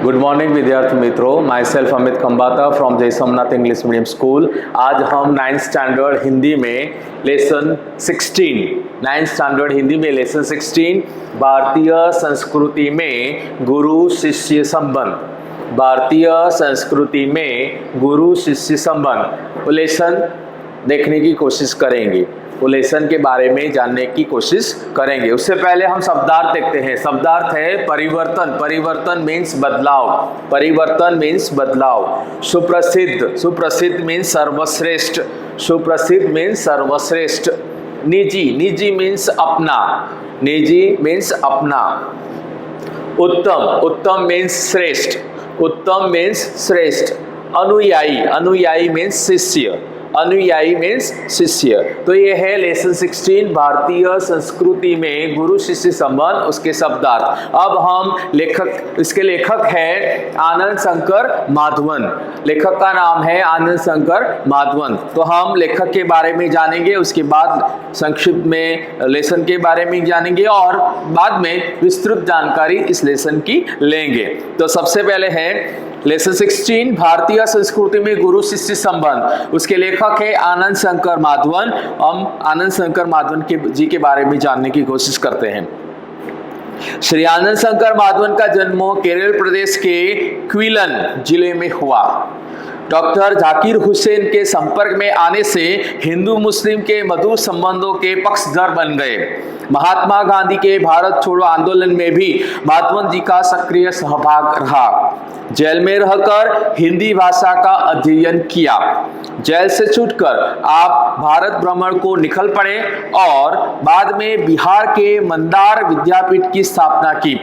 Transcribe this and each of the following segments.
Good morning विद्यार्थी मित्रों, my self Amit खंबाता from जय सोमनाथ इंग्लिश मीडियम स्कूल। आज हम 9th स्टैंडर्ड हिंदी में लेसन 16 भारतीय संस्कृति में गुरु शिष्य संबंध, भारतीय संस्कृति में गुरु शिष्य संबंध लेसन देखने की कोशिश करेंगे, वो लेसन के बारे में जानने की कोशिश करेंगे। उससे पहले हम शब्दार्थ देखते हैं। शब्दार्थ है परिवर्तन। परिवर्तन मीन्स बदलाव। परिवर्तन मीन्स बदलाव। सुप्रसिद्ध, सुप्रसिद्ध मीन्स सर्वश्रेष्ठ। सुप्रसिद्ध मीन्स सर्वश्रेष्ठ। निजी, निजी मीन्स अपना। निजी मीन्स अपना। उत्तम, उत्तम मीन्स श्रेष्ठ। उत्तम मीन्स श्रेष्ठ। अनुयायी, अनुयायी मीन्स शिष्य। अनुयायी मीन्स शिष्य। तो ये है लेसन 16 भारतीय संस्कृति में गुरु शिष्य संबंध, उसके शब्दार्थ। अब हम लेखक, इसके लेखक है आनंद शंकर माधवन। लेखक का नाम है आनंद शंकर माधवन। तो हम लेखक के बारे में जानेंगे, उसके बाद संक्षिप्त में लेसन के बारे में जानेंगे और बाद में विस्तृत जानकारी इस लेसन की लेंगे। तो सबसे पहले है लेसन 16 भारतीय संस्कृति में गुरु शिष्य संबंध। उसके लेखक है आनंद शंकर माधवन। हम आनंद शंकर माधवन जी के बारे में जानने की कोशिश करते हैं। श्री आनंद शंकर माधवन का जन्म केरल प्रदेश के क्विलन जिले में हुआ। डॉक्टर जाकिर हुसैन के संपर्क में आने से हिंदू मुस्लिम के मधुर संबंधों के पक्षधर बन गए। महात्मा गांधी के भारत छोड़ो आंदोलन में भी माधवन जी का सक्रिय सहभाग रहा। जेल में रहकर हिंदी भाषा का अध्ययन किया। जेल से छूटकर आप भारत भ्रमण को निकल पड़े और बाद में बिहार के मंदार विद्यापीठ की स्थापना की।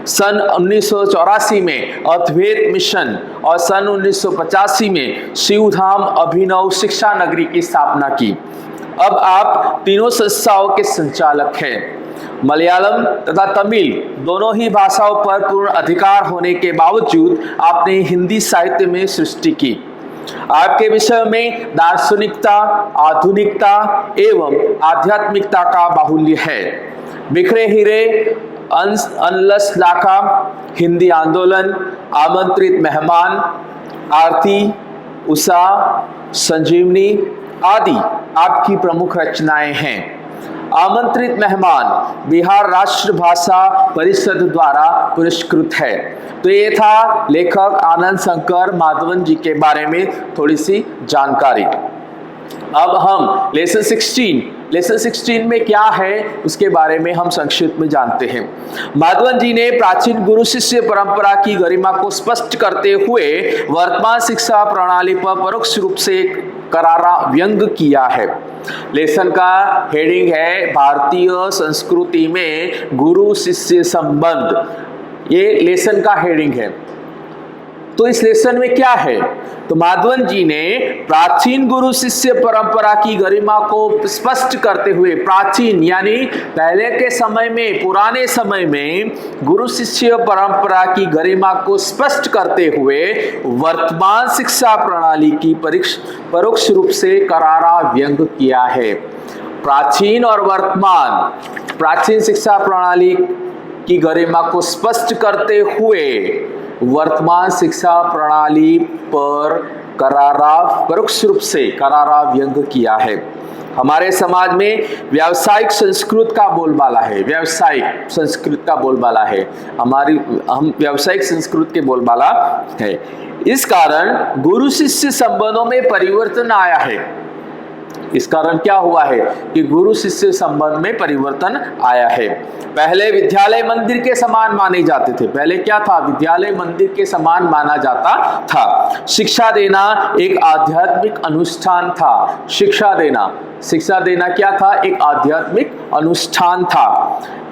सन 1984 में अद्वैत मिशन और सन 1985 में शिवधाम अभिनव शिक्षा नगरी की स्थापना की। अब आप तीनों संस्थाओं के संचालक हैं। मलयालम तथा तमिल दोनों ही भाषाओं पर पूर्ण अधिकार होने के बावजूद आपने हिंदी साहित्य में सृष्टि की। आपके विषय में दार्शनिकता, आधुनिकता एवं आध्यात्मिकता का बाहुल्य है। बिखरे हीरे, अनलस लाखा, हिंदी आंदोलन, आमंत्रित मेहमान, आरती, उषा, संजीवनी आदि आपकी प्रमुख रचनाएं हैं। आमंत्रित मेहमान बिहार राष्ट्र भाषा परिषद द्वारा पुरस्कृत है। तो ये था लेखक आनंद शंकर माधवन जी के बारे में थोड़ी सी जानकारी। अब हम लेसन 16 में क्या है उसके बारे में हम संक्षिप्त में जानते हैं। माधवन जी ने प्राचीन गुरु शिष्य परंपरा की गरिमा को स्पष्ट करते हुए वर्तमान शिक्षा प्रणाली पर परोक्ष रूप से करारा व्यंग किया है। लेसन का हेडिंग है भारतीय संस्कृति में गुरु शिष्य संबंध। ये लेसन का हेडिंग है। तो इस लेसन में क्या है? तो माधवन जी ने प्राचीन गुरु शिष्य परंपरा की गरिमा को स्पष्ट करते हुए, प्राचीन यानी पहले के समय में, पुराने समय में गुरु शिष्य परंपरा की गरिमा को स्पष्ट करते हुए वर्तमान शिक्षा प्रणाली की परोक्ष रूप से करारा व्यंग किया है। प्राचीन और वर्तमान, प्राचीन शिक्षा प्रणाली की गरिमा को स्पष्ट करते हुए वर्तमान शिक्षा प्रणाली पर परोक्ष रूप से करारा व्यंग किया है। हमारे समाज में व्यावसायिक संस्कृत का बोलबाला है। व्यावसायिक संस्कृत का बोलबाला है। हम व्यावसायिक संस्कृत के बोलबाला है। इस कारण गुरु शिष्य संबंधों में परिवर्तन आया है। इस कारण क्या हुआ है कि गुरु शिष्य संबंध में परिवर्तन आया है। पहले विद्यालय मंदिर के समान माने जाते थे। पहले क्या था? विद्यालय मंदिर के समान माना जाता था। शिक्षा देना एक आध्यात्मिक अनुष्ठान था। शिक्षा देना क्या था? एक आध्यात्मिक अनुष्ठान था।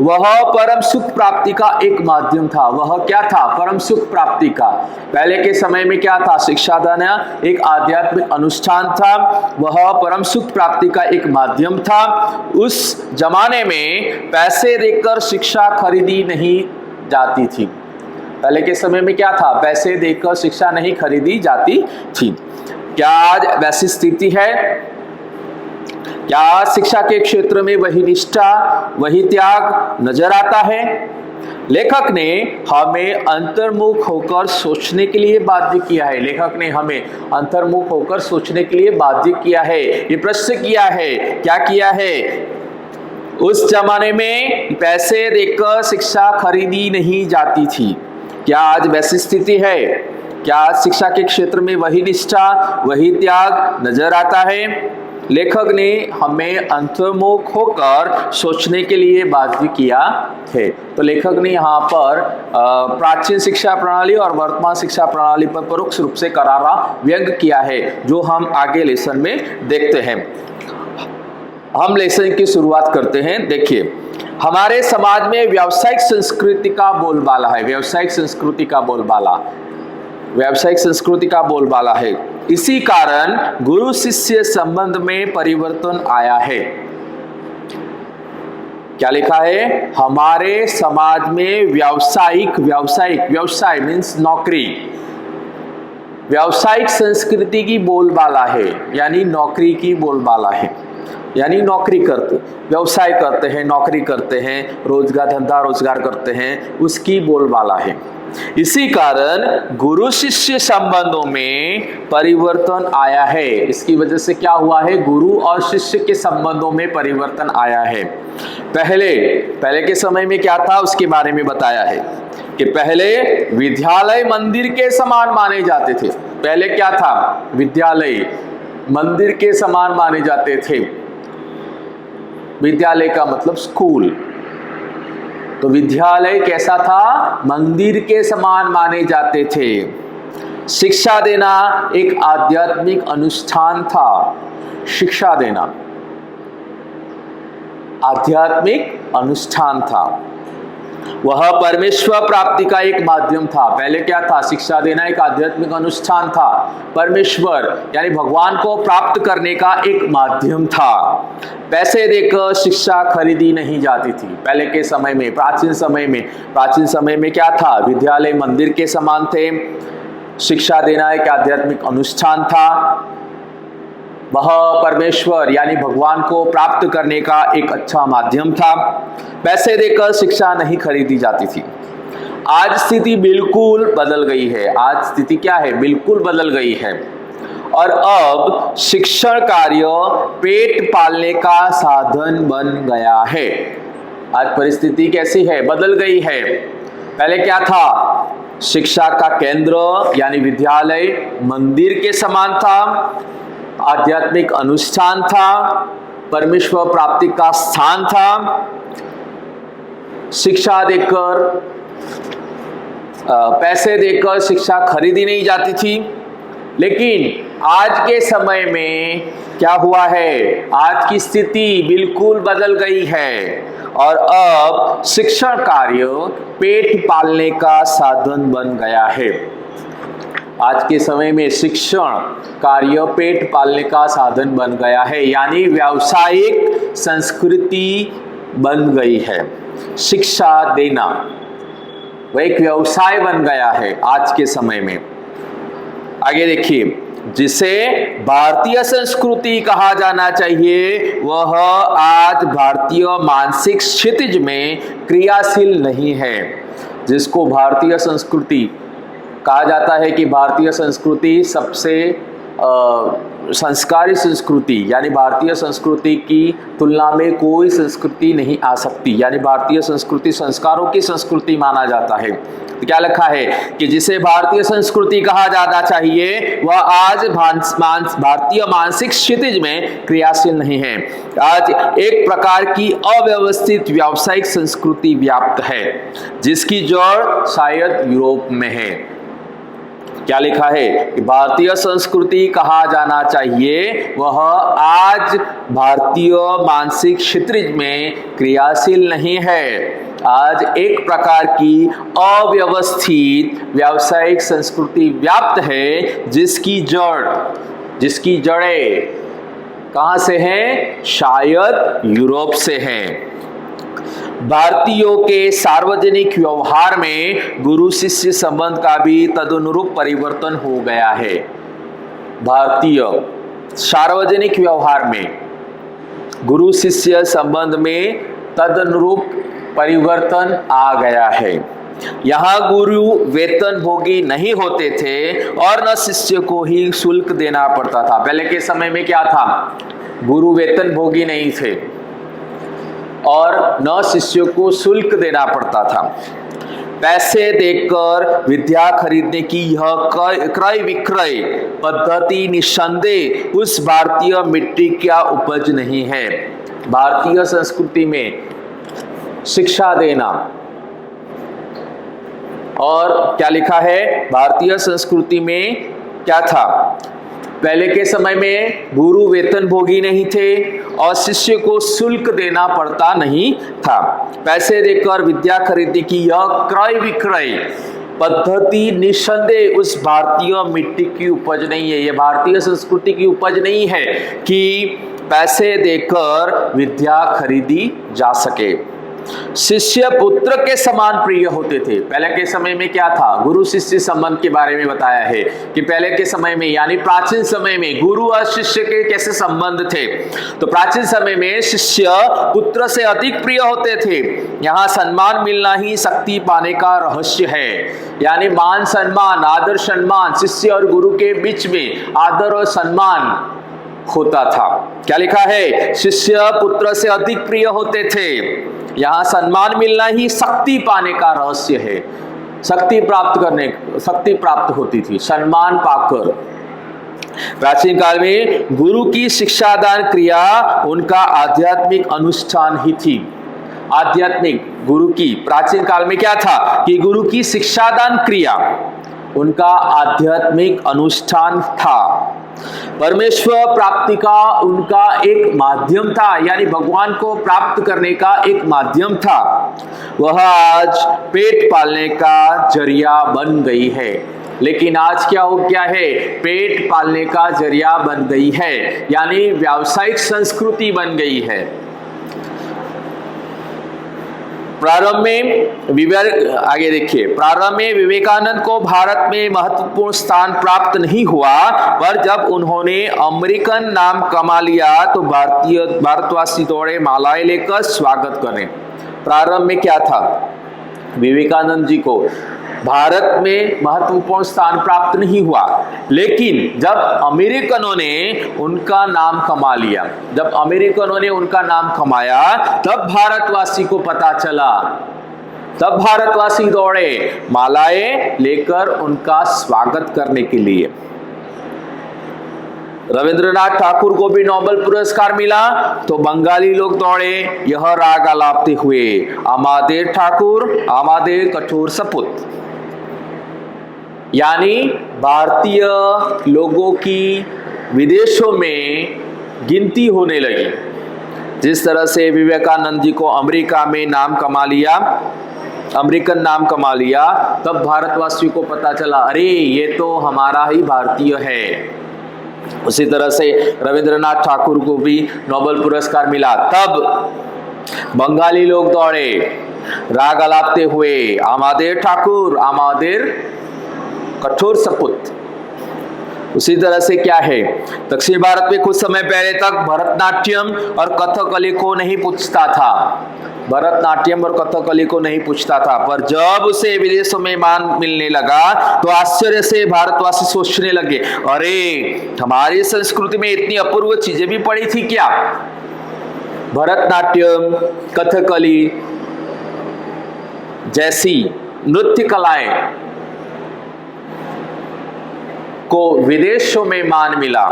वह परम सुख प्राप्ति का एक माध्यम था। वह क्या था? परम सुख प्राप्ति का। पहले के समय में क्या था? शिक्षा देना एक आध्यात्मिक अनुष्ठान था। वह परम सुख प्राप्ति का एक माध्यम था। उस जमाने में पैसे देकर शिक्षा खरीदी नहीं जाती थी। पहले के समय में क्या था? पैसे देकर शिक्षा नहीं खरीदी जाती थी। क्या आज वैसी स्थिति है? क्या शिक्षा के क्षेत्र में वही निष्ठा, वही त्याग नजर आता है? लेखक ने हमें अंतर्मुख होकर सोचने के लिए बाध्य किया है। लेखक ने हमें अंतर्मुख होकर सोचने के लिए बाध्य किया है। ये प्रश्न किया है, क्या किया है? उस जमाने में पैसे देकर शिक्षा खरीदी नहीं जाती थी। क्या आज वैसी स्थिति है? क्या आज शिक्षा के क्षेत्र में वही निष्ठा, वही त्याग नजर आता है? लेखक ने हमें अंतर्मुख होकर सोचने के लिए बाध्य किया है। तो लेखक ने यहाँ पर प्राचीन शिक्षा प्रणाली और वर्तमान शिक्षा प्रणाली पर परोक्ष रूप से करारा व्यंग किया है, जो हम आगे लेसन में देखते हैं। हम लेसन की शुरुआत करते हैं। देखिए, हमारे समाज में व्यावसायिक संस्कृति का बोलबाला है। व्यावसायिक संस्कृति का बोलबाला, व्यावसायिक संस्कृति का बोलबाला है। इसी कारण गुरु शिष्य संबंध में परिवर्तन आया है। क्या लिखा है? हमारे समाज में व्यवसाय मीन्स नौकरी, व्यावसायिक संस्कृति की बोलबाला है, यानी नौकरी की बोलबाला है। यानी नौकरी करते, व्यवसाय करते हैं, नौकरी करते हैं, रोजगार धंधा रोजगार करते हैं, उसकी बोलबाला है। इसी कारण गुरु शिष्य संबंधों में परिवर्तन आया है। इसकी वजह से क्या हुआ है? गुरु और शिष्य के संबंधों में परिवर्तन आया है। पहले के समय में क्या था, उसके बारे में बताया है कि पहले विद्यालय मंदिर के समान माने जाते थे। पहले क्या था? विद्यालय मंदिर के समान माने जाते थे। विद्यालय का मतलब स्कूल, तो विद्यालय कैसा था? मंदिर के समान माने जाते थे। शिक्षा देना एक आध्यात्मिक अनुष्ठान था। शिक्षा देना आध्यात्मिक अनुष्ठान था, वह परमेश्वर प्राप्ति का एक माध्यम था। पहले क्या था? शिक्षा देना एक आध्यात्मिक अनुष्ठान था, परमेश्वर यानी भगवान को प्राप्त करने का एक माध्यम था। पैसे देकर शिक्षा खरीदी नहीं जाती थी पहले के समय में। प्राचीन समय में क्या था? विद्यालय मंदिर के समान थे। शिक्षा देना एक आध्यात्मिक अनुष्ठान था, वह परमेश्वर यानी भगवान को प्राप्त करने का एक अच्छा माध्यम था। पैसे देकर शिक्षा नहीं खरीदी जाती थी। आज स्थिति बिल्कुल बदल गई है। आज स्थिति क्या है? बिल्कुल बदल गई है। और अब शिक्षण कार्य पेट पालने का साधन बन गया है। आज परिस्थिति कैसी है? बदल गई है। पहले क्या था? शिक्षा का केंद्र यानी विद्यालय मंदिर के समान था, आध्यात्मिक अनुष्ठान था, परमेश्वर प्राप्ति का स्थान था। शिक्षा देकर, पैसे देकर शिक्षा खरीदी नहीं जाती थी। लेकिन आज के समय में क्या हुआ है? आज की स्थिति बिल्कुल बदल गई है और अब शिक्षण कार्य पेट पालने का साधन बन गया है। आज के समय में शिक्षण कार्य पेट पालने का साधन बन गया है, यानी व्यावसायिक संस्कृति बन गई है। शिक्षा देना वह एक व्यवसाय बन गया है आज के समय में। आगे देखिए, जिसे भारतीय संस्कृति कहा जाना चाहिए वह आज भारतीय मानसिक क्षितिज में क्रियाशील नहीं है। जिसको भारतीय संस्कृति कहा जाता है कि भारतीय संस्कृति सबसे संस्कारी संस्कृति, यानी भारतीय संस्कृति की तुलना में कोई संस्कृति नहीं आ सकती, यानी भारतीय संस्कृति संस्कारों की संस्कृति माना जाता है। तो क्या लिखा है कि जिसे भारतीय संस्कृति कहा जाना चाहिए वह आज भारतीय मानसिक क्षितिज में क्रियाशील नहीं है। आज एक प्रकार की अव्यवस्थित व्यावसायिक संस्कृति व्याप्त है, जिसकी जड़ शायद यूरोप में है। क्या लिखा है कि भारतीय संस्कृति कहा जाना चाहिए वह आज भारतीय मानसिक क्षितिज में क्रियाशील नहीं है। आज एक प्रकार की अव्यवस्थित व्यावसायिक संस्कृति व्याप्त है, जिसकी जड़ें कहां से हैं? शायद यूरोप से हैं। भारतीयों के सार्वजनिक व्यवहार में गुरु शिष्य संबंध का भी तदनुरूप परिवर्तन हो गया है। भारतीय सार्वजनिक व्यवहार में गुरु शिष्य संबंध में तदनुरूप परिवर्तन आ गया है। यहाँ गुरु वेतन भोगी नहीं होते थे और न शिष्य को ही शुल्क देना पड़ता था। पहले के समय में क्या था, गुरु वेतन भोगी नहीं थे और न शिष्य को शुल्क देना पड़ता था। पैसे देकर विद्या खरीदने की यह क्रय विक्रय पद्धति निस्संदेह उस भारतीय मिट्टी का उपज नहीं है। भारतीय संस्कृति में शिक्षा देना, और क्या लिखा है, भारतीय संस्कृति में क्या था, पहले के समय में गुरु वेतन भोगी नहीं थे और शिष्य को शुल्क देना पड़ता नहीं था। पैसे देकर विद्या खरीदने की यह क्रय विक्रय पद्धति निस्संदेह उस भारतीय मिट्टी की उपज नहीं है। यह भारतीय संस्कृति की उपज नहीं है कि पैसे देकर विद्या खरीदी जा सके। शिष्य पुत्र के समान प्रिय होते थे। पहले के समय में क्या था, गुरु शिष्य संबंध के बारे में बताया है कि पहले के समय में यानी प्राचीन समय में गुरु और शिष्य के कैसे संबंध थे। तो प्राचीन समय में शिष्य पुत्र से अधिक प्रिय होते थे। यहाँ सम्मान मिलना ही शक्ति पाने का रहस्य है। यानी मान सम्मान, आदर सम्मान, शिष्य और गुरु के बीच में आदर और सम्मान होता था। क्या लिखा है, शिष्य पुत्र से अधिक प्रिय होते थे। यहाँ सम्मान मिलना ही शक्ति पाने का रहस्य है। शक्ति प्राप्त होती थी सम्मान पाकर। प्राचीन काल में गुरु की शिक्षादान क्रिया उनका आध्यात्मिक अनुष्ठान ही थी। आध्यात्मिक गुरु की प्राचीन काल में क्या था कि गुरु की शिक्षादान क्रिया उनका आध्यात्मिक अनुष्ठान था। परमेश्वर प्राप्ति का उनका एक माध्यम था, यानी भगवान को प्राप्त करने का एक माध्यम था। वह आज पेट पालने का जरिया बन गई है। लेकिन आज क्या हो गया है, पेट पालने का जरिया बन गई है, यानी व्यावसायिक संस्कृति बन गई है। प्रारंभ में आगे देखिए, प्रारंभ में विवेकानंद को भारत में महत्वपूर्ण स्थान प्राप्त नहीं हुआ, पर जब उन्होंने अमेरिकन नाम कमा लिया तो भारतवासी दौड़े मालाएं लेकर स्वागत करें। प्रारंभ में क्या था, विवेकानंद जी को भारत में महत्वपूर्ण स्थान प्राप्त नहीं हुआ, लेकिन जब अमेरिकनों ने उनका नाम कमा लिया, जब अमेरिकनों ने उनका नाम कमाया, तब भारतवासी को पता चला, तब भारतवासी दौड़े मालाएं लेकर उनका स्वागत करने के लिए। रविंद्रनाथ ठाकुर को भी नोबेल पुरस्कार मिला तो बंगाली लोग दौड़े यह राग आलापते हुए, आमादेर ठाकुर आमादेर कठोर सपूत। यानी भारतीय लोगों की विदेशों में गिनती होने लगी। जिस तरह से विवेकानंद जी को अमेरिका में नाम कमा लिया, अमेरिकन नाम कमा लिया, तब भारतवासियों को पता चला, अरे ये तो हमारा ही भारतीय है। उसी तरह से रविंद्रनाथ ठाकुर को भी नोबेल पुरस्कार मिला, तब बंगाली लोग दौड़े राग आलापते हुए, आमादेर ठाकुर आमादेर कठोर सपूत। उसी तरह से क्या है, दक्षिण भारत में कुछ समय पहले तक भरतनाट्यम और कथकली को नहीं पूछता था, भरतनाट्यम और कथकली को नहीं पूछता था, पर जब उसे विदेशों में मान मिलने लगा तो आश्चर्य से भारतवासी सोचने लगे, अरे हमारी संस्कृति में इतनी अपूर्व चीजें भी पड़ी थी क्या। भरतनाट्यम, कथकली जैसी नृत्य कलाएं को विदेशों में मान मिला।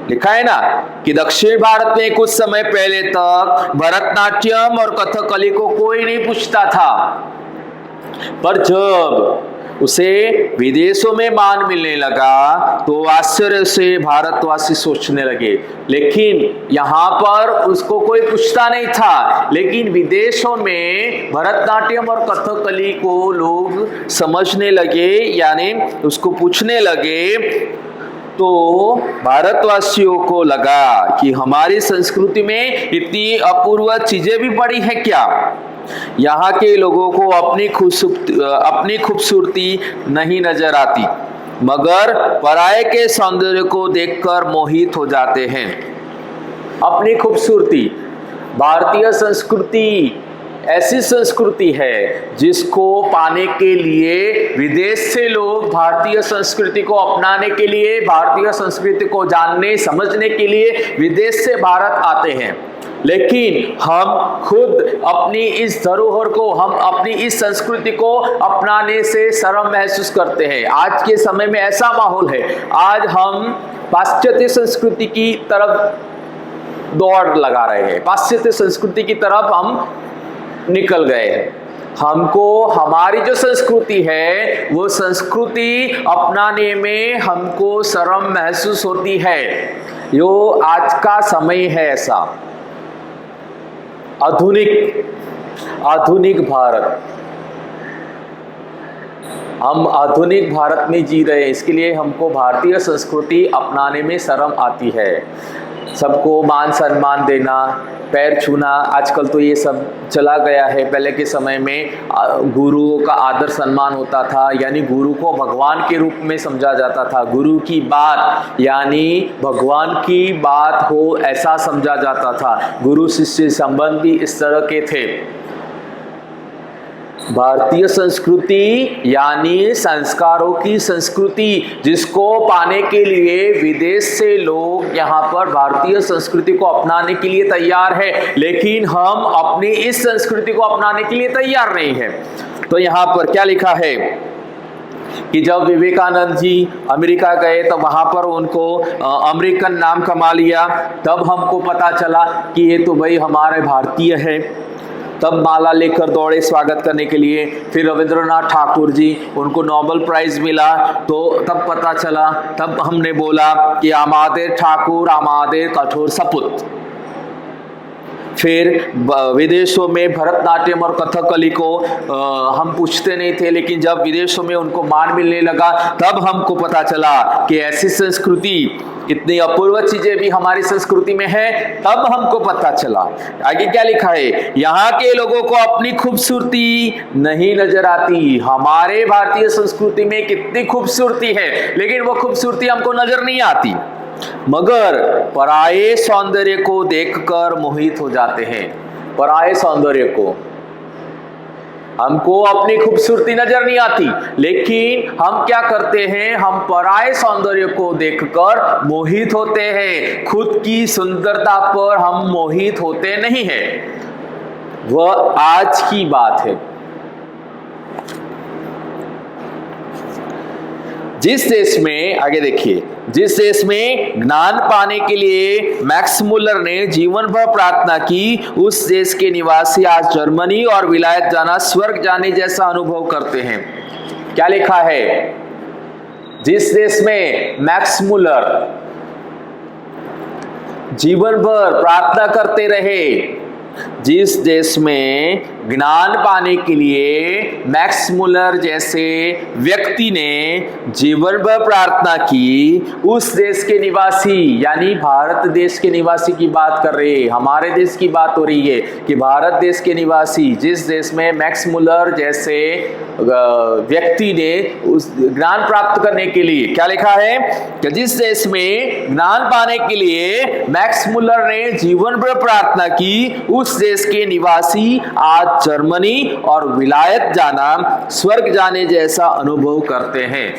लिखा है ना कि दक्षिण भारत में कुछ समय पहले तक भरतनाट्यम और कथकली को कोई नहीं पूछता था, पर जब उसे विदेशों में मान मिलने लगा तो आश्चर्य से भारतवासी सोचने लगे, लेकिन यहाँ पर उसको कोई पूछता नहीं था, लेकिन विदेशों में भरतनाट्यम और कथकली को लोग समझने लगे, यानी उसको पूछने लगे। तो भारतवासियों को लगा कि हमारी संस्कृति में इतनी अपूर्व चीजें भी पड़ी है क्या। यहाँ के लोगों को अपनी खूबसूरती नहीं नजर आती, मगर पराये के सौंदर्य को देखकर मोहित हो जाते हैं। अपनी खूबसूरती, भारतीय संस्कृति ऐसी संस्कृति है जिसको पाने के लिए विदेश से लोग भारतीय संस्कृति को अपनाने के लिए, भारतीय संस्कृति को जानने समझने के लिए विदेश से भारत आते हैं। लेकिन हम खुद अपनी इस धरोहर को, हम अपनी इस संस्कृति को अपनाने से शर्म महसूस करते हैं। आज के समय में ऐसा माहौल है, आज हम पाश्चात्य संस्कृति की तरफ दौड़ लगा रहे हैं, पाश्चात्य संस्कृति की तरफ हम निकल गए हैं। हमको हमारी जो संस्कृति है वो संस्कृति अपनाने में हमको शर्म महसूस होती है। यो आज का समय है ऐसा। आधुनिक भारत, हम आधुनिक भारत में जी रहे हैं, इसके लिए हमको भारतीय संस्कृति अपनाने में शर्म आती है। सबको मान सम्मान देना, पैर छूना, आजकल तो ये सब चला गया है। पहले के समय में गुरुओं का आदर सम्मान होता था, यानी गुरु को भगवान के रूप में समझा जाता था। गुरु की बात यानी भगवान की बात हो ऐसा समझा जाता था। गुरु शिष्य संबंध भी इस तरह के थे। भारतीय संस्कृति यानी संस्कारों की संस्कृति, जिसको पाने के लिए विदेश से लोग यहाँ पर भारतीय संस्कृति को अपनाने के लिए तैयार है, लेकिन हम अपनी इस संस्कृति को अपनाने के लिए तैयार नहीं है। तो यहाँ पर क्या लिखा है कि जब विवेकानंद जी अमेरिका गए तो वहां पर उनको अमेरिकन नाम कमा लिया, तब हमको पता चला कि ये तो भाई हमारे भारतीय है। तब माला लेकर दौड़े स्वागत करने के लिए। फिर रविंद्रनाथ ठाकुर जी, उनको नोबेल प्राइज मिला, तो तब पता चला, तब हमने बोला कि आमादेर ठाकुर आमादेर कठोर सपूत। फिर विदेशों में भरतनाट्यम और कथकली को हम पूछते नहीं थे, लेकिन जब विदेशों में उनको मान मिलने लगा तब हमको पता चला कि ऐसी संस्कृति, इतनी अपूर्व चीजें भी हमारी संस्कृति में है। तब हमको पता चला। आगे क्या लिखा है, यहाँ के लोगों को अपनी खूबसूरती नहीं नजर आती। हमारे भारतीय संस्कृति में कितनी खूबसूरती है, लेकिन वो खूबसूरती हमको नजर नहीं आती, मगर पराये सौंदर्य को देखकर मोहित हो जाते हैं। पराये सौंदर्य को, हमको अपनी खूबसूरती नजर नहीं आती, लेकिन हम क्या करते हैं, हम पराये सौंदर्य को देखकर मोहित होते हैं। खुद की सुंदरता पर हम मोहित होते नहीं हैं। वह आज की बात है। जिस देश में, आगे देखिए, जिस देश में ज्ञान पाने के लिए मैक्स मुलर ने जीवन भर प्रार्थना की, उस देश के निवासी आज जर्मनी और विलायत जाना स्वर्ग जाने जैसा अनुभव करते हैं। क्या लिखा है, जिस देश में मैक्स मुलर जीवन भर प्रार्थना करते रहे, जिस देश में ज्ञान पाने के लिए मैक्स मुलर जैसे व्यक्ति ने जीवन भर प्रार्थना की, उस देश के निवासी, यानी भारत देश के निवासी की बात कर रहे हैं, हमारे देश की बात हो रही है कि भारत देश के निवासी, जिस देश में मैक्स मुलर जैसे व्यक्ति ने उस ज्ञान प्राप्त करने के लिए, क्या लिखा है कि जिस देश में ज्ञान पाने के लिए मैक्स मुलर ने जीवन भर प्रार्थना की, उस देश के निवासी आज जर्मनी और विलायत जाना स्वर्ग जाने जैसा अनुभव करते हैं।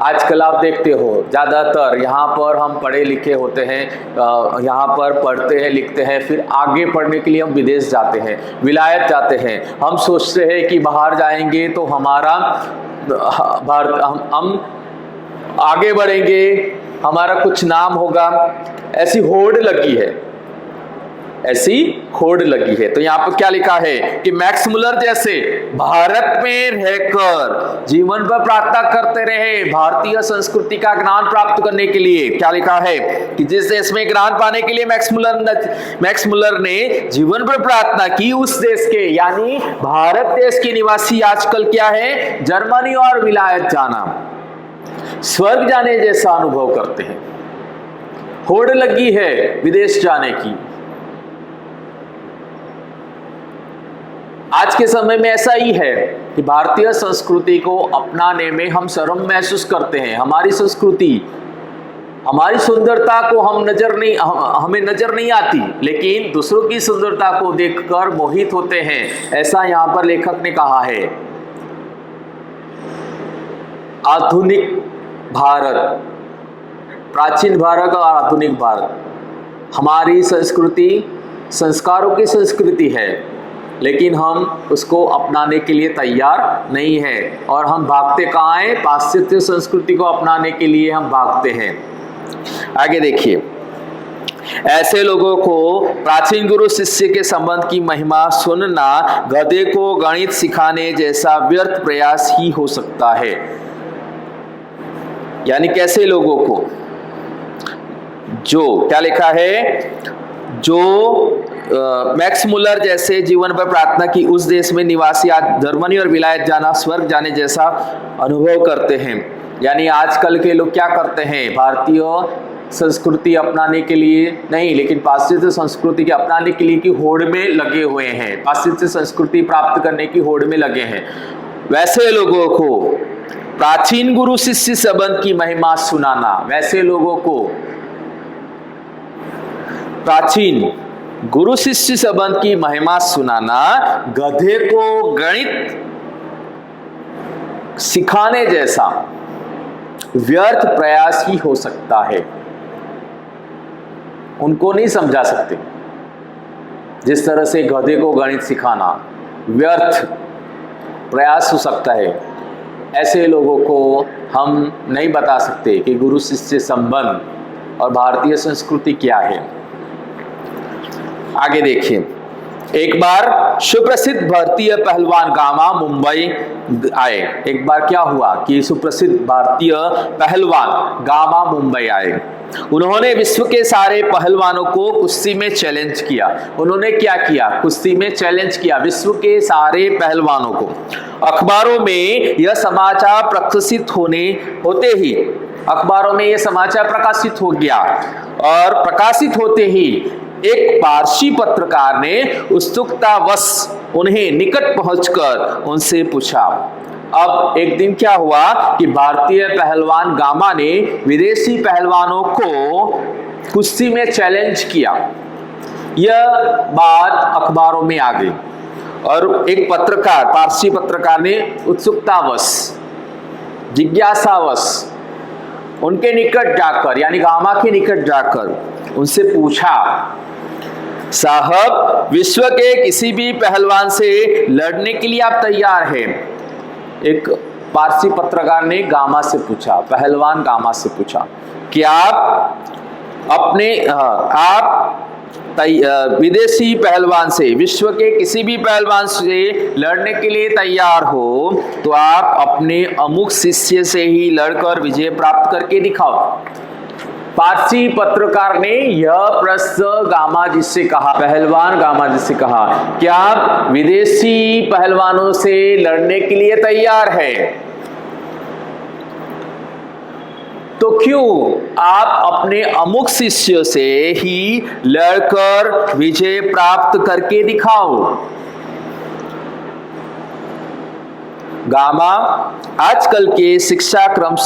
आजकल आप देखते हो ज़्यादातर यहाँ पर हम पढ़े लिखे होते हैं, यहाँ पर पढ़ते हैं लिखते हैं, फिर आगे पढ़ने के लिए हम विदेश जाते हैं, विलायत जाते हैं। हम सोचते हैं कि बाहर जाएंगे तो हमारा हम आगे बढ़ेंगे, हमारा कुछ नाम होगा। ऐसी होड़ लगी है, ऐसी होड़ लगी है। तो यहाँ पर क्या लिखा है कि मैक्स मुलर जैसे भारत में रहकर जीवन भर प्रार्थना करते रहे भारतीय संस्कृति का ज्ञान प्राप्त करने के लिए। क्या लिखा है कि जिस देश में ज्ञान पाने के लिए मैक्स मुलर ने जीवन भर प्रार्थना की, उस देश के यानी भारत देश के निवासी आजकल क्या है, जर्मनी और विलायत जाना स्वर्ग जाने जैसा अनुभव करते हैं। होड़ लगी है विदेश जाने की। आज के समय में ऐसा ही है कि भारतीय संस्कृति को अपनाने में हम शर्म महसूस करते हैं। हमारी संस्कृति हमारी सुंदरता को हमें नजर नहीं आती, लेकिन दूसरों की सुंदरता को देखकर मोहित होते हैं, ऐसा यहां पर लेखक ने कहा है। आधुनिक भारत, प्राचीन भारत और आधुनिक भारत, हमारी संस्कृति संस्कारों की संस्कृति है, लेकिन हम उसको अपनाने के लिए तैयार नहीं हैं और हम भागते कहाँ हैं? पाश्चात्य संस्कृति को अपनाने के लिए हम भागते हैं। आगे देखिए, ऐसे लोगों को प्राचीन गुरु शिष्य के संबंध की महिमा सुनना गधे को गणित सिखाने जैसा व्यर्थ प्रयास ही हो सकता है। यानी कैसे लोगों को, जो क्या लिखा है, जो मैक्स मुलर जैसे जीवन पर प्रार्थना की उस देश में निवासी आज जर्मनी और विलायत जाना स्वर्ग जाने जैसा अनुभव करते हैं। यानी आजकल के लोग क्या करते हैं? भारतीय संस्कृति अपनाने के लिए नहीं, लेकिन पाश्चात्य संस्कृति के अपनाने के लिए की होड़ में लगे हुए हैं, पाश्चात्य संस्कृति प्राप्त करने की होड़ में लगे हैं। वैसे लोगों को प्राचीन गुरु शिष्य संबंध की महिमा सुनाना, वैसे लोगों को प्राचीन गुरु शिष्य संबंध की महिमा सुनाना गधे को गणित सिखाने जैसा व्यर्थ प्रयास ही हो सकता है। उनको नहीं समझा सकते। जिस तरह से गधे को गणित सिखाना व्यर्थ प्रयास हो सकता है, ऐसे लोगों को हम नहीं बता सकते कि गुरु शिष्य संबंध और भारतीय संस्कृति क्या है। आगे देखिए, एक बार सुप्रसिद्ध भारतीय पहलवान गामा मुंबई आए। एक बार क्या हुआ कि सुप्रसिद्ध भारतीय पहलवान गामा मुंबई आए। उन्होंने विश्व के सारे पहलवानों को कुश्ती में चैलेंज किया। उन्होंने क्या किया? कुश्ती में चैलेंज किया विश्व के सारे पहलवानों को। अखबारों में यह समाचार प्रकाशित होते ही अखबारों में यह समाचार प्रकाशित हो गया और प्रकाशित होते ही एक पारसी पत्रकार ने उत्सुकतावश उन्हें निकट पहुंचकर उनसे पूछा। अब एक दिन क्या हुआ कि भारतीय पहलवान गामा ने विदेशी पहलवानों को कुश्ती में चैलेंज किया। यह बात अखबारों में आ गई और एक पत्रकार, पारसी पत्रकार ने उत्सुकतावश, जिज्ञासावश उनके निकट जाकर, यानी गामा के निकट जाकर उनसे पूछा, साहब, विश्व के किसी भी पहलवान से लड़ने के लिए आप तैयार हैं? एक पारसी पत्रकार ने गामा से पूछा, पहलवान गामा से पूछा, क्या आप विदेशी पहलवान से, विश्व के किसी भी पहलवान से लड़ने के लिए तैयार हो तो आप अपने अमुक शिष्य से ही लड़कर विजय प्राप्त करके दिखाओ। पारसी पत्रकार ने यह प्रश्न गामा जी से कहा, पहलवान गामा जी से कहा, क्या आप विदेशी पहलवानों से लड़ने के लिए तैयार हैं? तो क्यों आप अपने अमुक शिष्य से ही लड़कर विजय प्राप्त करके दिखाओ? गामा आजकल के शिक्षा क्रम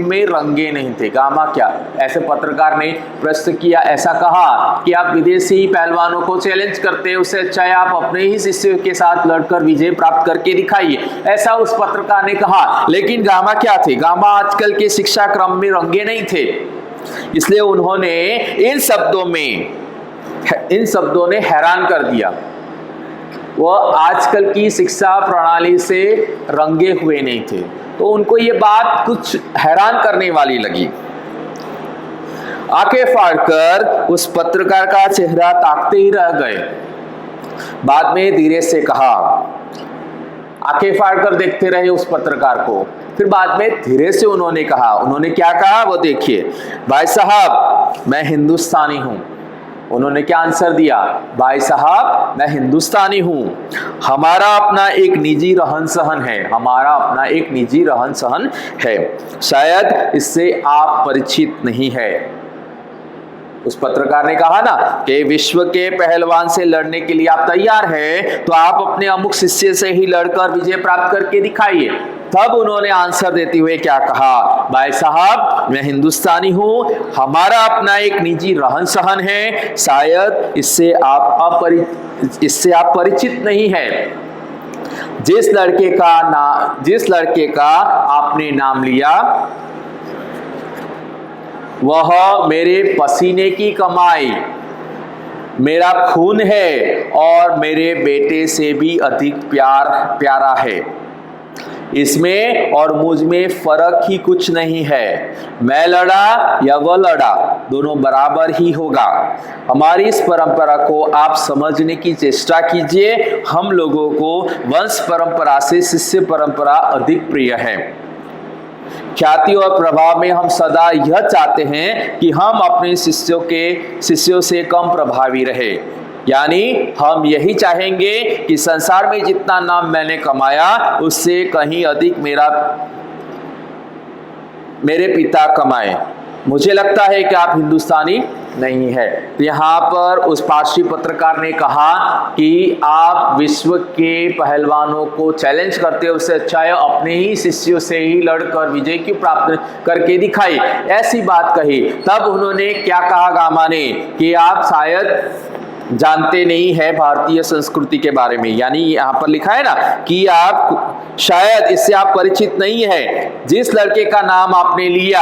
में रंगे नहीं थे। गामा क्या, ऐसे पत्रकार ने प्रश्न किया, ऐसा कहा कि आप विदेशी पहलवानों को चैलेंज करते हैं, उससे अच्छा है आप अपने ही शिष्य के साथ लड़कर विजय प्राप्त करके दिखाइए, ऐसा उस पत्रकार ने कहा। लेकिन गामा क्या थे? गामा आजकल के शिक्षा क्रम में रंगे नहीं थे, इसलिए उन्होंने इन शब्दों ने हैरान कर दिया। वह आजकल की शिक्षा प्रणाली से रंगे हुए नहीं थे, तो उनको ये बात कुछ हैरान करने वाली लगी। आंखें फाड़कर उस पत्रकार का चेहरा ताकते ही रह गए। बाद में धीरे से कहा, आंखें फाड़कर देखते रहे उस पत्रकार को। फिर बाद में धीरे से उन्होंने कहा, उन्होंने क्या कहा वो देखिए, भाई साहब मैं हिंदुस्तानी हूं। उन्होंने क्या आंसर दिया? भाई साहब मैं हिंदुस्तानी हूं, हमारा अपना एक निजी रहन सहन है, हमारा अपना एक निजी रहन सहन है, शायद इससे आप परिचित नहीं है। उस पत्रकार ने कहा ना कि विश्व के पहलवान से लड़ने के लिए आप तैयार हैं, तो आप अपने अमुक शिष्य से ही लड़कर विजय प्राप्त करके दिखाइए। तब उन्होंने आंसर देते हुए क्या कहा, भाई साहब मैं हिंदुस्तानी हूं, हमारा अपना एक निजी रहन सहन है, शायद इससे आप परिचित नहीं है। जिस लड़के का आपने नाम लिया वह मेरे पसीने की कमाई, मेरा खून है और मेरे बेटे से भी अधिक प्यारा है। इसमें और मुझ में फर्क ही कुछ नहीं है। मैं लड़ा या वह लड़ा, दोनों बराबर ही होगा। हमारी इस परंपरा को आप समझने की चेष्टा कीजिए। हम लोगों को वंश परंपरा से शिष्य परंपरा अधिक प्रिय है। ख्याति और प्रभाव में हम सदा यह चाहते हैं कि हम अपने शिष्यों से कम प्रभावी रहे, यानी हम यही चाहेंगे कि संसार में जितना नाम मैंने कमाया उससे कहीं अधिक मेरे पिता कमाए। मुझे लगता है कि आप हिंदुस्तानी नहीं है। यहाँ पर उस पारसी पत्रकार ने कहा कि आप विश्व के पहलवानों को चैलेंज करते हो, उससे अच्छा है अपने ही शिष्यों से ही लड़कर विजय की प्राप्त करके दिखाई, ऐसी बात कही। तब उन्होंने क्या कहा गामा ने कि आप शायद जानते नहीं है भारतीय संस्कृति के बारे में, यानी यहाँ पर लिखा है ना कि आप शायद इससे आप परिचित नहीं है। जिस लड़के का नाम आपने लिया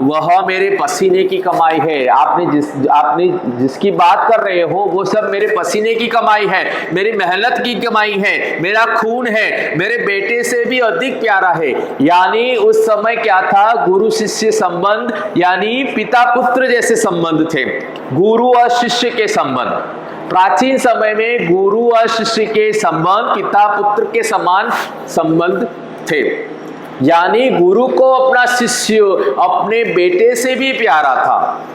वह मेरे पसीने की कमाई है। आपने जिसकी बात कर रहे हो वो सब मेरे पसीने की कमाई है, मेरी मेहनत की कमाई है, मेरा खून है, मेरे बेटे से भी अधिक प्यारा है। यानी उस समय क्या था, गुरु शिष्य संबंध, यानी पिता पुत्र जैसे संबंध थे, गुरु और शिष्य के संबंध। प्राचीन समय में गुरु और शिष्य के संबंध पिता पुत्र के समान संबंध थे, यानी गुरु को अपना शिष्य अपने बेटे से भी प्यारा था,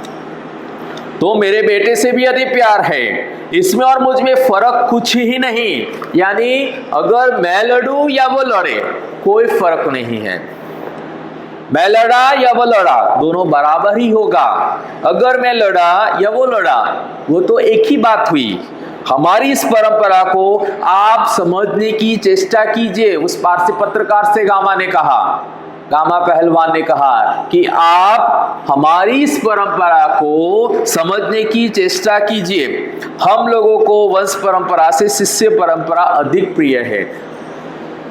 तो मेरे बेटे से भी अधिक प्यार है, इसमें और मुझ में फर्क कुछ ही नहीं। यानी अगर मैं लड़ूं या वो लड़े कोई फर्क नहीं है, मैं लड़ा या वो लड़ा दोनों बराबर ही होगा। अगर मैं लड़ा या वो लड़ा वो तो एक ही बात हुई। हमारी इस परंपरा को आप समझने की चेष्टा कीजिए। उस पारसी पत्रकार से गामा पहलवान ने कहा कि आप हमारी इस परंपरा को समझने की चेष्टा कीजिए। हम लोगों को वंश परंपरा से शिष्य परंपरा अधिक प्रिय है।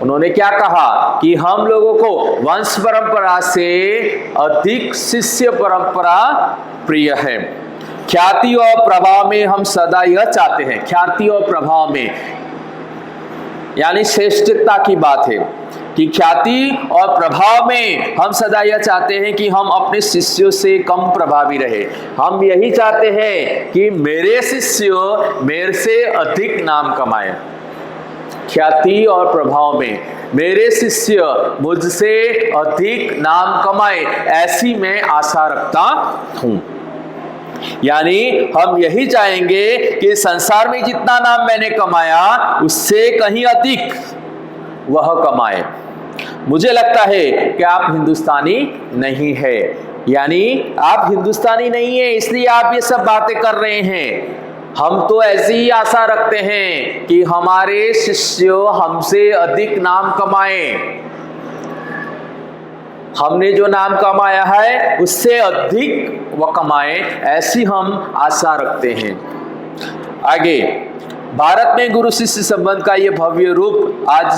उन्होंने क्या कहा कि हम लोगों को वंश परंपरा से अधिक शिष्य परंपरा प्रिय है। ख्याति और प्रभाव में हम सदा यह चाहते हैं, ख्याति और प्रभाव में यानी श्रेष्ठता की बात है कि ख्याति और प्रभाव में हम सदा यह चाहते हैं कि हम अपने शिष्यों से कम प्रभावी रहे। हम यही चाहते हैं कि मेरे शिष्य मेरे से अधिक नाम कमाए। ख्याति और प्रभाव में मेरे शिष्य मुझसे अधिक नाम कमाए, ऐसी मैं आशा रखता हूं। यानी हम यही चाहेंगे कि संसार में जितना नाम मैंने कमाया उससे कहीं अधिक वह कमाए। मुझे लगता है कि आप हिंदुस्तानी नहीं है, यानी आप हिंदुस्तानी नहीं है इसलिए आप ये सब बातें कर रहे हैं। हम तो ऐसी ही आशा रखते हैं कि हमारे शिष्य हमसे अधिक नाम कमाए, हमने जो नाम कमाया है उससे अधिक वह कमाए, ऐसी हम आशा रखते हैं। आगे, भारत में गुरु शिष्य संबंध का ये भव्य रूप आज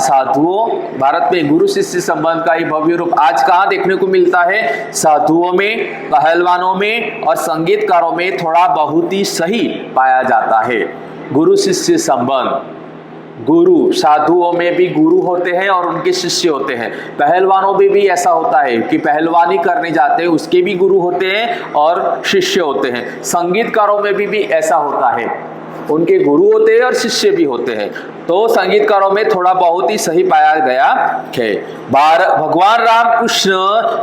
कहाँ देखने को मिलता है? साधुओं में, पहलवानों में और संगीतकारों में थोड़ा बहुत ही सही पाया जाता है। गुरु शिष्य संबंध, गुरु साधुओं में भी गुरु होते हैं और उनके शिष्य होते हैं। पहलवानों में भी ऐसा होता है कि पहलवानी करने जाते हैं उसके भी गुरु होते हैं और शिष्य होते हैं। संगीतकारों में भी ऐसा होता है, उनके गुरु होते हैं और शिष्य भी होते हैं। तो संगीतकारों में थोड़ा बहुत ही सही पाया गया है। भगवान रामकृष्ण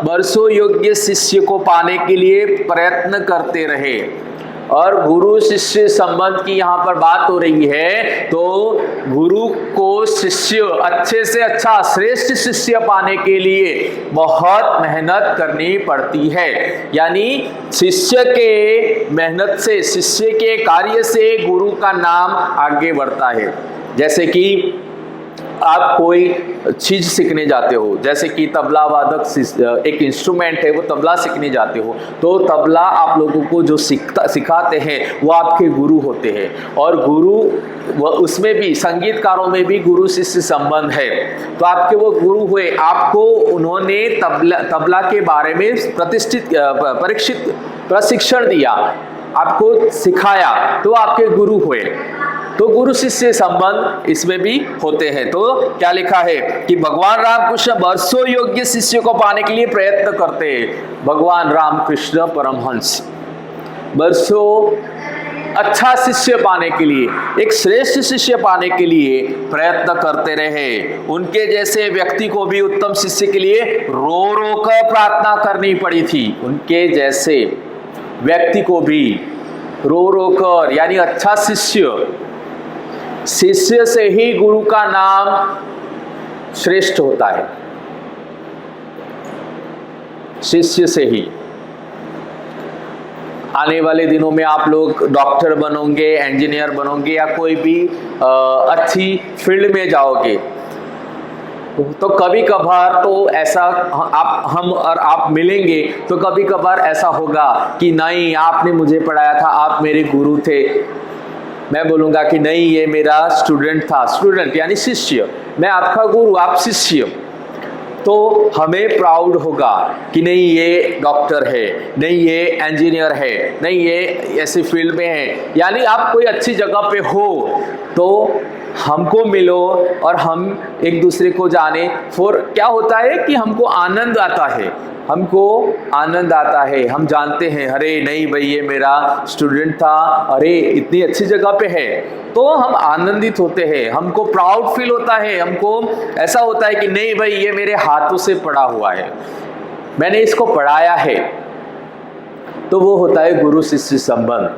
वर्षों योग्य शिष्य को पाने के लिए प्रयत्न करते रहे। और गुरु शिष्य संबंध की यहाँ पर बात हो रही है, तो गुरु को शिष्य अच्छे से अच्छा श्रेष्ठ शिष्य पाने के लिए बहुत मेहनत करनी पड़ती है। यानी शिष्य के मेहनत से, शिष्य के कार्य से गुरु का नाम आगे बढ़ता है। जैसे कि आप कोई चीज सीखने जाते हो, जैसे कि तबला वादक एक इंस्ट्रूमेंट है, वो तबला सीखने जाते हो, तो तबला आप लोगों को जो सिखाते हैं वो आपके गुरु होते हैं। और गुरु उसमें भी, संगीतकारों में भी गुरु शिष्य संबंध है। तो आपके वो गुरु हुए, आपको उन्होंने तबला के बारे में प्रशिक्षण दिया, आपको सिखाया, तो आपके गुरु हुए। तो गुरु शिष्य संबंध इसमें भी होते हैं। तो क्या लिखा है कि भगवान रामकृष्ण वर्षों योग्य शिष्य को पाने के लिए प्रयत्न करते हैं। भगवान रामकृष्ण परमहंस वर्षों अच्छा शिष्य पाने के लिए, एक श्रेष्ठ शिष्य पाने के लिए प्रयत्न करते रहे। उनके जैसे व्यक्ति को भी उत्तम शिष्य के लिए रो रो कर प्रार्थना करनी पड़ी थी। उनके जैसे व्यक्ति को भी रो रो कर, यानी अच्छा शिष्य से ही गुरु का नाम श्रेष्ठ होता है, शिष्य से ही। आने वाले दिनों में आप लोग डॉक्टर बनोगे, इंजीनियर बनोगे, या कोई भी अच्छी फील्ड में जाओगे, तो कभी कभार तो ऐसा हम और आप मिलेंगे, तो कभी कभार ऐसा होगा कि नहीं, आपने मुझे पढ़ाया था, आप मेरे गुरु थे। मैं बोलूँगा कि नहीं, ये मेरा स्टूडेंट था। स्टूडेंट यानी शिष्य, मैं आपका गुरु, आप शिष्य। तो हमें प्राउड होगा कि नहीं, ये डॉक्टर है, नहीं ये इंजीनियर है, नहीं ये ऐसी फील्ड में है। यानी आप कोई अच्छी जगह पे हो तो हमको मिलो और हम एक दूसरे को जाने। फिर क्या होता है कि हमको आनंद आता है, हम जानते हैं, अरे नहीं भाई, ये मेरा स्टूडेंट था, अरे इतनी अच्छी जगह पे है, तो हम आनंदित होते हैं, हमको प्राउड फील होता है, हमको ऐसा होता है कि नहीं भाई, ये मेरे हाथों से पढ़ा हुआ है, मैंने इसको पढ़ाया है। तो वो होता है गुरु शिष्य संबंध।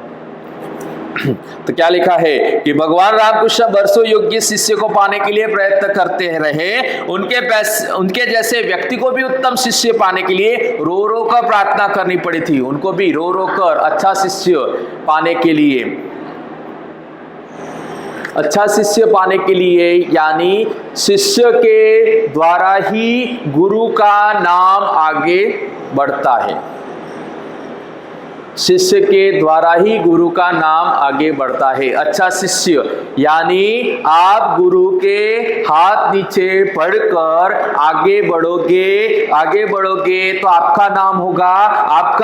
तो क्या लिखा है कि भगवान रामकृष्ण वर्षों योग्य शिष्य को पाने के लिए प्रयत्न करते रहे। उनके जैसे व्यक्ति को भी उत्तम शिष्य पाने के लिए रो रो कर प्रार्थना करनी पड़ी थी। उनको भी रो रो कर अच्छा शिष्य पाने के लिए, यानी शिष्य के द्वारा ही गुरु का नाम आगे बढ़ता है। शिष्य के द्वारा ही गुरु का नाम आगे बढ़ता है। अच्छा शिष्य यानी आप गुरु के हाथ नीचे पढ़कर आगे बढ़ोगे तो आपका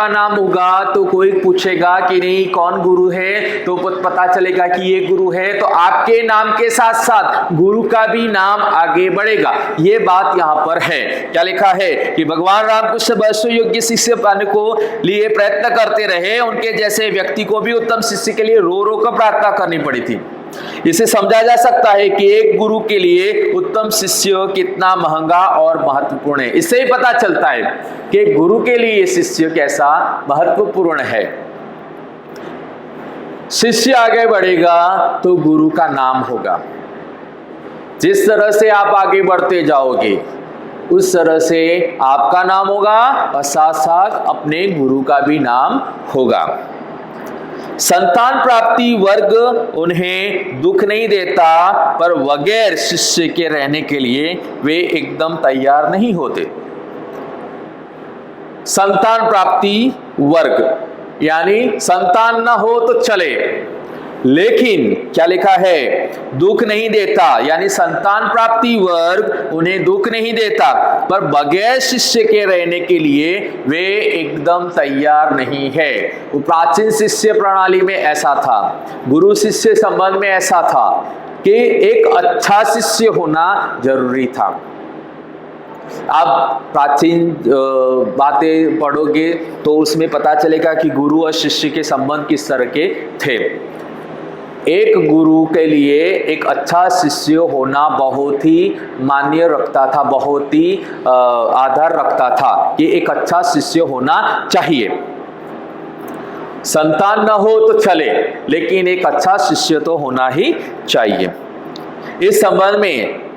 नाम होगा तो कोई पूछेगा कि नहीं कौन गुरु है, तो पता चलेगा कि ये गुरु है, तो आपके नाम के साथ साथ गुरु का भी नाम आगे बढ़ेगा। ये बात यहाँ पर है। क्या लिखा है कि भगवान रामकृष्ण वर्षों योग्य शिष्य पाने को लिए प्रयत्न करते रहे। उनके जैसे व्यक्ति को भी उत्तम शिष्य के लिए रो रो कर प्रार्थना करनी पड़ी थी। इसे समझा जा सकता है कि एक गुरु के लिए उत्तम शिष्य कितना महंगा और महत्वपूर्ण है। इससे ही पता चलता है कि गुरु के लिए शिष्य कैसा महत्वपूर्ण है। शिष्य आगे बढ़ेगा तो गुरु का नाम होगा। जिस तरह से आप आगे बढ़ते जाओगे उस तरह से आपका नाम होगा और साथ साथ अपने गुरु का भी नाम होगा। संतान प्राप्ति वर्ग उन्हें दुख नहीं देता, पर बगैर शिष्य के रहने के लिए वे एकदम तैयार नहीं होते। संतान प्राप्ति वर्ग यानी संतान ना हो तो चले, लेकिन क्या लिखा है दुख नहीं देता, यानी संतान प्राप्ति वर्ग उन्हें दुख नहीं देता, पर बगैर शिष्य के रहने के लिए वे एकदम तैयार नहीं है। वो प्राचीन शिष्य प्रणाली में ऐसा था, गुरु शिष्य संबंध में ऐसा था कि एक अच्छा शिष्य होना जरूरी था। आप प्राचीन बातें पढ़ोगे तो उसमें पता चलेगा कि गुरु और शिष्य के संबंध किस तरह के थे। एक गुरु के लिए एक अच्छा शिष्य होना बहुत ही मान्य रखता था, बहुत ही आधार रखता था कि एक अच्छा शिष्य होना चाहिए। संतान न हो तो चले, लेकिन एक अच्छा शिष्य तो होना ही चाहिए। इस संबंध में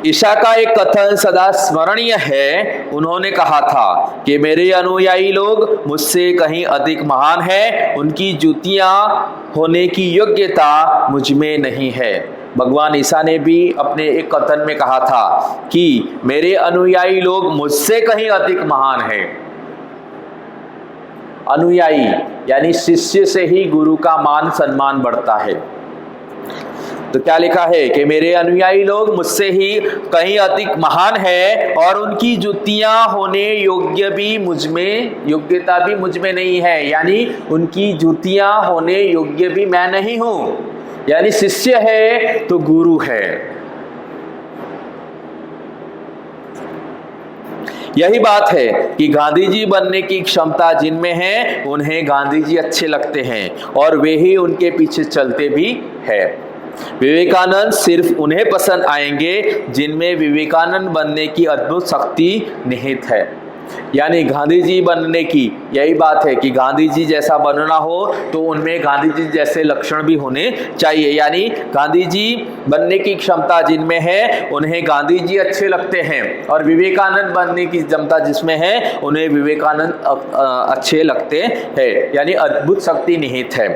ईशा का एक कथन सदा स्मरणीय है। उन्होंने कहा था कि मेरे अनुयायी लोग मुझसे कहीं अधिक महान हैं, उनकी जूतियां होने की योग्यता मुझ में नहीं है। भगवान ईसा ने भी अपने एक कथन में कहा था कि मेरे अनुयायी लोग मुझसे कहीं अधिक महान हैं। अनुयायी यानी शिष्य से ही गुरु का मान सम्मान बढ़ता है। तो क्या लिखा है कि मेरे अनुयायी लोग मुझसे ही कहीं अधिक महान है और उनकी जुतियां होने योग्य भी मुझ में, योग्यता भी मुझ में नहीं है, यानी उनकी जुतियां होने योग्य भी मैं नहीं हूं। यानी शिष्य है तो गुरु है। यही बात है कि गांधी जी बनने की क्षमता जिनमें है उन्हें गांधी जी अच्छे लगते हैं और वे ही उनके पीछे चलते भी है। विवेकानंद सिर्फ उन्हें पसंद आएंगे जिनमें विवेकानंद बनने की अद्भुत शक्ति निहित है। यानी गांधी जी बनने की यही बात है कि गांधी जी जैसा बनना हो तो उनमें गांधी जी जैसे लक्षण भी होने चाहिए। यानी गांधी जी बनने की क्षमता जिनमें है उन्हें गांधी जी अच्छे लगते हैं और विवेकानंद बनने की क्षमता जिसमें है उन्हें विवेकानंद अच्छे लगते हैं। यानी अद्भुत शक्ति निहित है।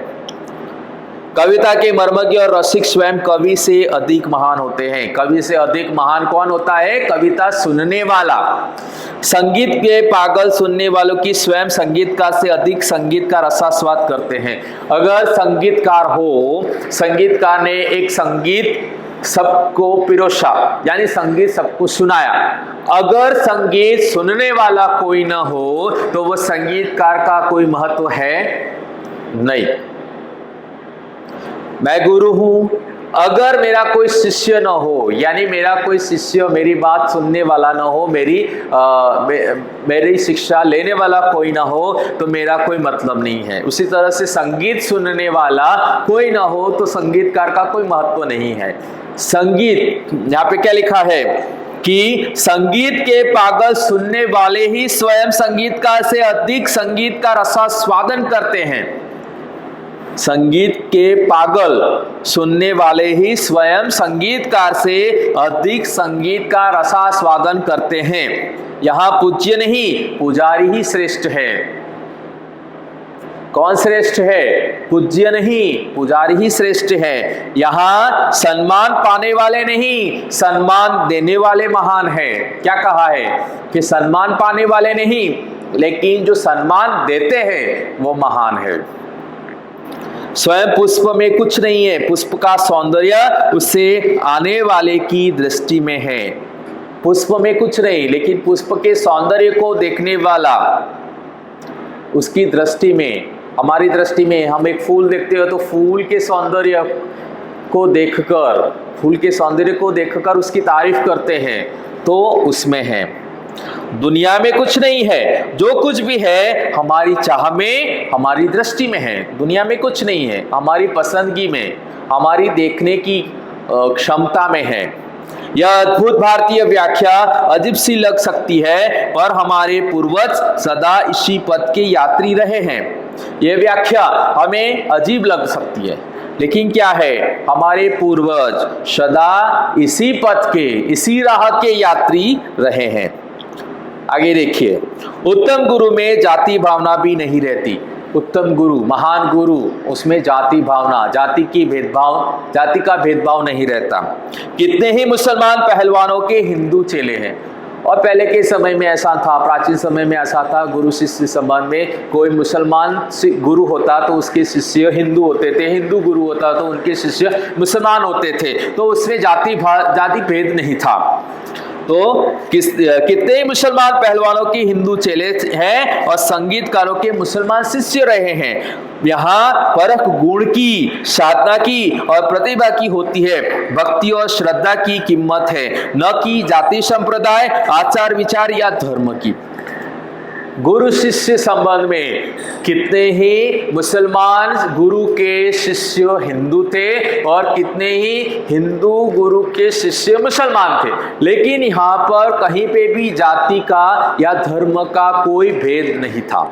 कविता के मर्मज्ञ और रसिक स्वयं कवि से अधिक महान होते हैं। कवि से अधिक महान कौन होता है? कविता सुनने वाला। संगीत के पागल सुनने वालों की स्वयं संगीतकार से अधिक संगीत का रसास्वाद करते हैं। अगर संगीतकार हो, संगीतकार ने एक संगीत सबको पिरोसा, यानी संगीत सबको सुनाया, अगर संगीत सुनने वाला कोई ना हो तो वो संगीतकार का कोई महत्व है नहीं। मैं गुरु हूं, अगर मेरा कोई शिष्य न हो, यानी मेरा कोई शिष्य मेरी बात सुनने वाला न हो, मेरी शिक्षा लेने वाला कोई ना हो तो मेरा कोई मतलब नहीं है। उसी तरह से संगीत सुनने वाला कोई ना हो तो संगीतकार का कोई महत्व नहीं है। संगीत, यहाँ पे क्या लिखा है कि संगीत के पागल सुनने वाले ही स्वयं संगीतकार से अधिक संगीत का रसास्वादन करते हैं। संगीत के पागल सुनने वाले ही स्वयं संगीतकार से अधिक संगीत का रसास्वादन करते हैं। यहां पूज्य नहीं, पुजारी ही श्रेष्ठ है। कौन श्रेष्ठ है? पूज्य नहीं, पुजारी ही श्रेष्ठ है। यहां सम्मान पाने वाले नहीं, सम्मान देने वाले महान है। क्या कहा है कि सम्मान पाने वाले नहीं, लेकिन जो सम्मान देते हैं वो महान है। स्वयं पुष्प में कुछ नहीं है, पुष्प का सौंदर्य उससे आने वाले की दृष्टि में है। पुष्प में कुछ नहीं, लेकिन पुष्प के सौंदर्य को देखने वाला उसकी दृष्टि में, हमारी दृष्टि में हम एक फूल देखते हो तो फूल के सौंदर्य को देखकर, फूल के सौंदर्य को देखकर उसकी तारीफ करते हैं, तो उसमें है। दुनिया में कुछ नहीं है, जो कुछ भी है हमारी चाह में, हमारी दृष्टि में है। दुनिया में कुछ नहीं है, हमारी पसंदगी में, हमारी देखने की क्षमता में है। यह अद्भुत भारतीय व्याख्या अजीब सी लग सकती है, पर हमारे पूर्वज सदा इसी पथ के यात्री रहे हैं। यह व्याख्या हमें अजीब लग सकती है, लेकिन क्या है, हमारे पूर्वज सदा इसी पथ के, इसी राह के यात्री रहे हैं। आगे देखिए, उत्तम गुरु में जाति भावना भी नहीं रहती। उत्तम गुरु, महान गुरु, उसमें जाति भावना, जाति का भेदभाव नहीं रहता। कितने ही मुसलमान पहलवानों के हिंदू चेले हैं, और पहले के समय में ऐसा था, प्राचीन समय में ऐसा था, गुरु शिष्य संबंध में कोई मुसलमान गुरु होता तो उसके शिष्य हिंदू होते थे, हिंदू गुरु होता तो उनके शिष्य मुसलमान होते थे, तो उसमें जाति भेद नहीं था। तो कितने ही मुसलमान पहलवानों की हिंदू चेले हैं और संगीतकारों के मुसलमान शिष्य रहे हैं। यहाँ परख गुण की, साधना की और प्रतिभा की होती है। भक्ति और श्रद्धा की कीमत है, न कि जाति संप्रदाय, आचार विचार या धर्म की। गुरु शिष्य संबंध में कितने ही मुसलमान गुरु के शिष्य हिंदू थे और कितने ही हिंदू गुरु के शिष्य मुसलमान थे, लेकिन यहाँ पर कहीं पे भी जाति का या धर्म का कोई भेद नहीं था।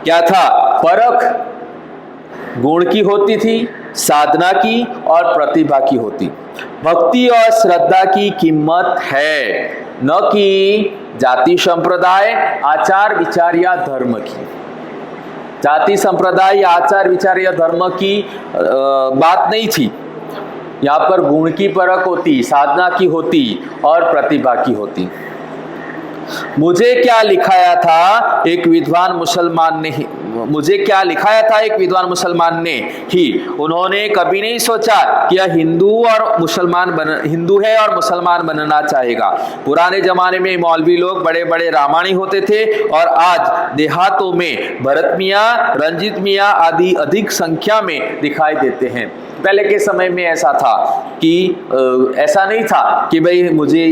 क्या था? परख गुण की होती थी, साधना की और प्रतिभा की होती। भक्ति और श्रद्धा की कीमत है, न कि जाति संप्रदाय, आचार विचार या धर्म की। जाति संप्रदाय या आचार विचार या धर्म की बात नहीं थी। यहाँ पर गुण की परख होती, साधना की होती और प्रतिभा की होती। मुझे क्या लिखाया था एक विद्वान मुसलमान ने ही, मुझे क्या लिखाया था एक विद्वान मुसलमान ने ही। उन्होंने कभी नहीं सोचा कि यह हिंदू है और मुसलमान बनना चाहेगा। पुराने जमाने में मौलवी लोग बड़े बड़े रामायणी होते थे और आज देहातों में भरत मियाँ, रंजीत मियाँ आदि अधिक संख्या में दिखाई देते हैं। पहले के समय में ऐसा था कि ऐसा नहीं था कि भाई मुझे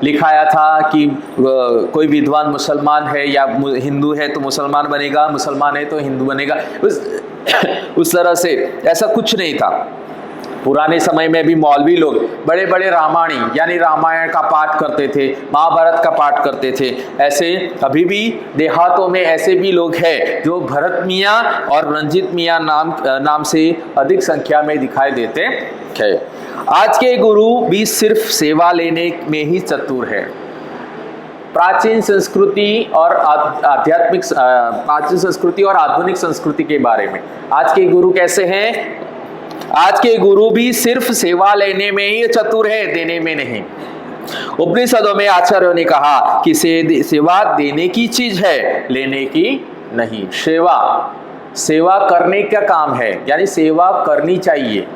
लिखाया था कि कोई विद्वान मुसलमान है या हिंदू है तो मुसलमान बनेगा, मुसलमान है तो हिंदू बनेगा। उस तरह से ऐसा कुछ नहीं था। पुराने समय में भी मौलवी लोग बड़े बड़े रामायणी यानी रामायण का पाठ करते थे, महाभारत का पाठ करते थे। ऐसे अभी भी देहातों में ऐसे भी लोग हैं जो भरत मियाँ और रंजीत मियाँ नाम से अधिक संख्या में दिखाई देते हैं। आज के गुरु भी सिर्फ सेवा लेने में ही चतुर है। प्राचीन संस्कृति और आधुनिक संस्कृति के बारे में आज के गुरु कैसे हैं? आज के गुरु भी सिर्फ सेवा लेने में ही चतुर है, देने में नहीं। उपनिषदों में आचार्यों ने कहा कि सेवा देने की चीज है, लेने की नहीं। सेवा करने का काम है, यानी सेवा करनी चाहिए,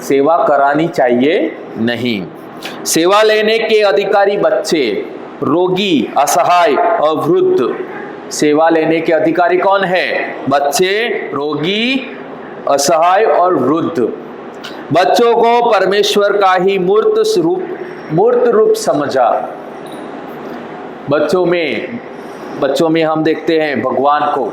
सेवा करानी चाहिए नहीं। सेवा लेने के अधिकारी बच्चे, रोगी, असहाय और वृद्ध। सेवा लेने के अधिकारी कौन है? बच्चे, रोगी, असहाय और वृद्ध। बच्चों को परमेश्वर का ही मूर्त रूप समझा। बच्चों में हम देखते हैं भगवान को,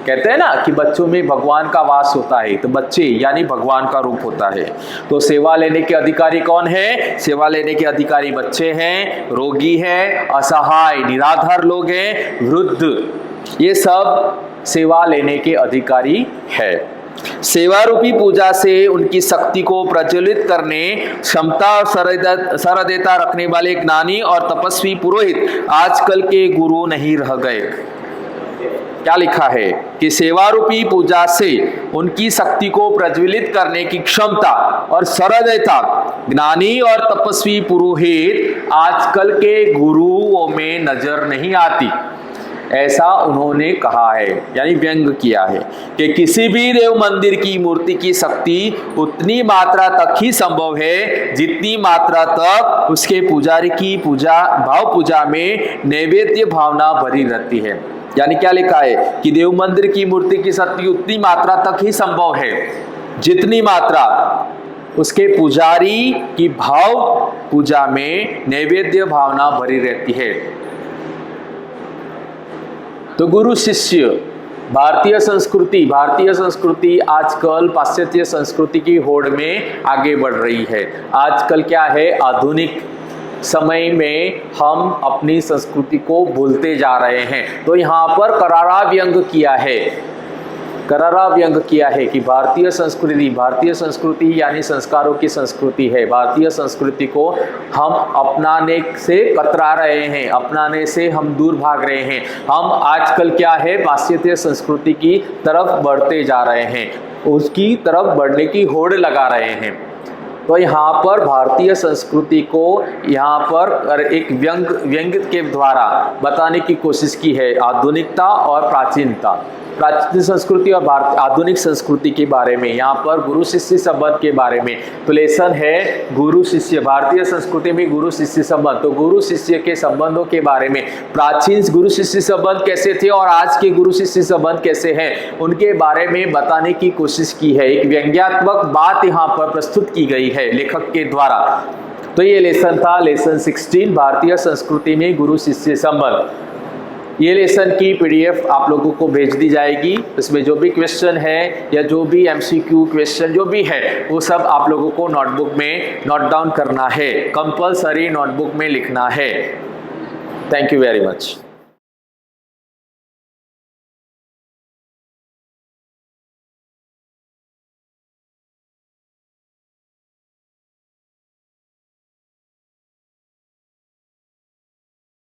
कहते हैं ना कि बच्चों में भगवान का वास होता है, तो बच्चे यानी भगवान का रूप होता है। तो सेवा लेने के अधिकारी कौन है? सेवा लेने के अधिकारी बच्चे हैं, रोगी हैं, असहाय निराधार लोग हैं, वृद्ध, ये सब सेवा लेने के अधिकारी है। सेवा रूपी पूजा से उनकी शक्ति को प्रज्वलित करने क्षमता और सहृदयता रखने वाले ज्ञानी और तपस्वी पुरोहित आजकल के गुरु नहीं रह गए। क्या लिखा है कि सेवा रूपी पूजा से उनकी शक्ति को प्रज्वलित करने की क्षमता और सहृदयता ज्ञानी और तपस्वी पुरोहित आजकल के गुरुओं में नजर नहीं आती, ऐसा उन्होंने कहा है, यानी व्यंग किया है कि किसी भी देव मंदिर की मूर्ति की शक्ति उतनी मात्रा तक ही संभव है जितनी मात्रा तक उसके पुजारी की भाव पूजा में नैवेद्य भावना भरी रहती है। यानी क्या लिखा है कि देव मंदिर की मूर्ति की शक्ति उतनी मात्रा तक ही संभव है जितनी मात्रा उसके पुजारी की भाव पूजा में नैवेद्य भावना भरी रहती है। तो गुरु शिष्य, भारतीय संस्कृति आजकल पाश्चात्य संस्कृति की होड़ में आगे बढ़ रही है। आजकल क्या है, आधुनिक समय में हम अपनी संस्कृति को भूलते जा रहे हैं। तो यहाँ पर करारा व्यंग किया है कि भारतीय संस्कृति यानी संस्कारों की संस्कृति है। भारतीय संस्कृति को हम अपनाने से कतरा रहे हैं, अपनाने से हम दूर भाग रहे हैं। हम आजकल क्या है, पाश्चात्य संस्कृति की तरफ बढ़ते जा रहे हैं, उसकी तरफ बढ़ने की होड़ लगा रहे हैं। तो यहाँ पर भारतीय संस्कृति को यहाँ पर एक व्यंग के द्वारा बताने की कोशिश की है, आधुनिकता और प्राचीनता, प्राचीन संस्कृति और आधुनिक संस्कृति के बारे में। यहाँ पर गुरु शिष्य संबंध के बारे में तो लेसन है गुरु शिष्य, भारतीय संस्कृति में गुरु शिष्य संबंध, तो गुरु शिष्य के संबंधों के बारे में, प्राचीन गुरु शिष्य संबंध कैसे थे और आज के गुरु शिष्य संबंध कैसे हैं, उनके बारे में बताने की कोशिश की है। एक व्यंग्यात्मक बात यहाँ पर प्रस्तुत की गई है लेखक के द्वारा। तो ये लेसन था, लेसन 16, भारतीय संस्कृति में गुरु शिष्य संबंध। ये लेसन की पीडीएफ आप लोगों को भेज दी जाएगी। इसमें जो भी क्वेश्चन है या जो भी एमसीक्यू क्वेश्चन जो भी है वो सब आप लोगों को नोटबुक में नोट डाउन करना है, कंपल्सरी नोटबुक में लिखना है। Thank you very much.